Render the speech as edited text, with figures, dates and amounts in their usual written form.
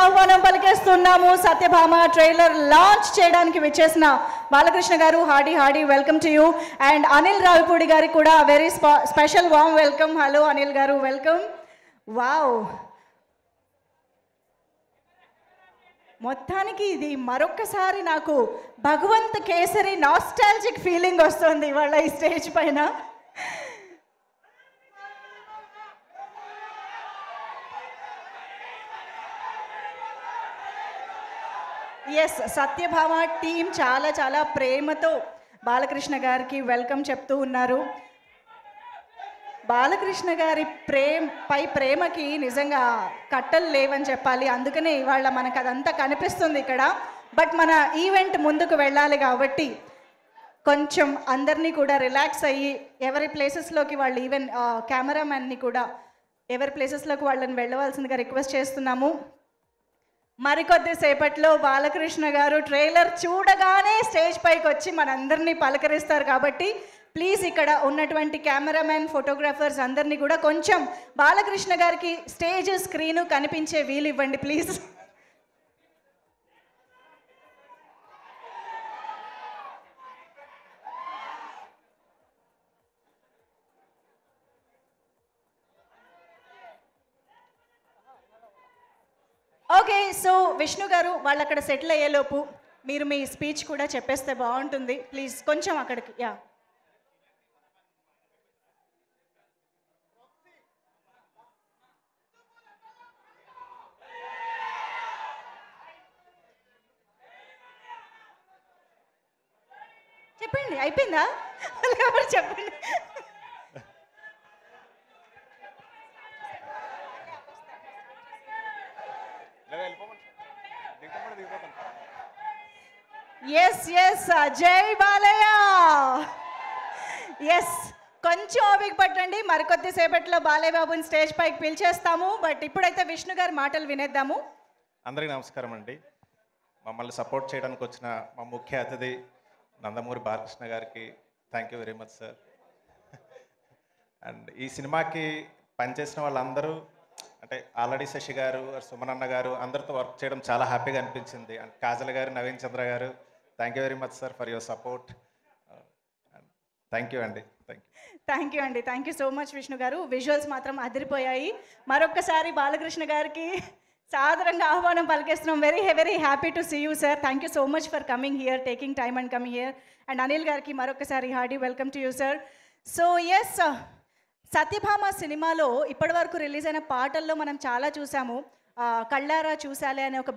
ఆహ్వానం పలికేస్తున్నాము. Satyabhama trailer launch చేయడానికి విచ్చేసిన బాలకృష్ణ గారు, Hardy welcome to you. And Anil Ravipudi గారికి కూడా very special warm welcome. Hello Anil గారు, వెల్కమ్. వావ్, మొత్తానికి ఇది మరొక్కసారి నాకు భగవంత్ కేసరి నాస్టాలజిక్ ఫీలింగ్ వస్తుంది ఇవాళ ఈ స్టేజ్ పైన. ఎస్, సత్యభామ టీం చాలా ప్రేమతో బాలకృష్ణ గారికి వెల్కమ్ చెప్తూ ఉన్నారు. బాలకృష్ణ గారి ప్రేమకి నిజంగా కట్టలు లేవని చెప్పాలి. అందుకనే ఇవాళ మనకు అదంతా కనిపిస్తుంది ఇక్కడ. బట్ మన ఈవెంట్ ముందుకు వెళ్ళాలి కాబట్టి కొంచెం అందరినీ కూడా రిలాక్స్ అయ్యి ఎవరి ప్లేసెస్లోకి వాళ్ళు, ఈవెన్ కెమెరామ్యాన్ని కూడా ఎవరి ప్లేసెస్లోకి వాళ్ళని వెళ్ళవలసిందిగా రిక్వెస్ట్ చేస్తున్నాము. మరికొద్ది సేపట్లో బాలకృష్ణ గారు ట్రైలర్ చూడగానే స్టేజ్ పైకి వచ్చి మనందరినీ పలకరిస్తారు కాబట్టి ప్లీజ్ ఇక్కడ ఉన్నటువంటి కెమెరామెన్, ఫోటోగ్రాఫర్స్ అందరినీ కూడా కొంచెం బాలకృష్ణ గారికి స్టేజ్ స్క్రీను కనిపించే వీలు ఇవ్వండి ప్లీజ్. ఓకే, సో విష్ణు గారు వాళ్ళు అక్కడ సెటిల్ అయ్యేలోపు మీరు మీ స్పీచ్ కూడా చెప్పేస్తే బాగుంటుంది ప్లీజ్. కొంచెం అక్కడికి. యా, చెప్పండి. అయిపోయిందా? ఎవరు చెప్పండి. ఎస్ జై బాలయ్య. ఎస్, కొంచెం ఓపిక పట్టండి, మరికొద్ది సేపట్లో బాలయ్య బాబుని స్టేజ్ పైకి పిలిచేస్తాము. బట్ ఇప్పుడైతే విష్ణు గారి మాటలు వినేద్దాము. అందరికీ నమస్కారం అండి. మమ్మల్ని సపోర్ట్ చేయడానికి వచ్చిన మా ముఖ్య అతిథి నందమూరి బాలకృష్ణ గారికి thank you very much sir. And ఈ సినిమాకి పనిచేసిన వాళ్ళందరూ, అంటే ఆల్రెడీ శశి గారు, సుమనన్న గారు అందరితో వర్క్ చేయడం చాలా హ్యాపీగా అనిపించింది. అండ్ కాజల్ గారు, నవీన్ చంద్ర గారు, thank you very much sir for your support. Thank you అండి. Thank you so much Vishnu గారు. విజువల్స్ మాత్రం అదిరిపోయాయి. మరొక్కసారి బాలకృష్ణ గారికి సాదరంగా ఆహ్వానం పలికేస్తున్నాం. Very happy to see you sir. Thank you so much for coming here, taking time and coming here. And Anil గారికి మరొకసారి hearty welcome to you sir. So yes, Satyabhama సినిమాలో ఇప్పటి వరకు రిలీజ్ అయిన పాటల్లో మనం చాలా చూసాము. కళ్ళారా చూసాలే అనే ఒక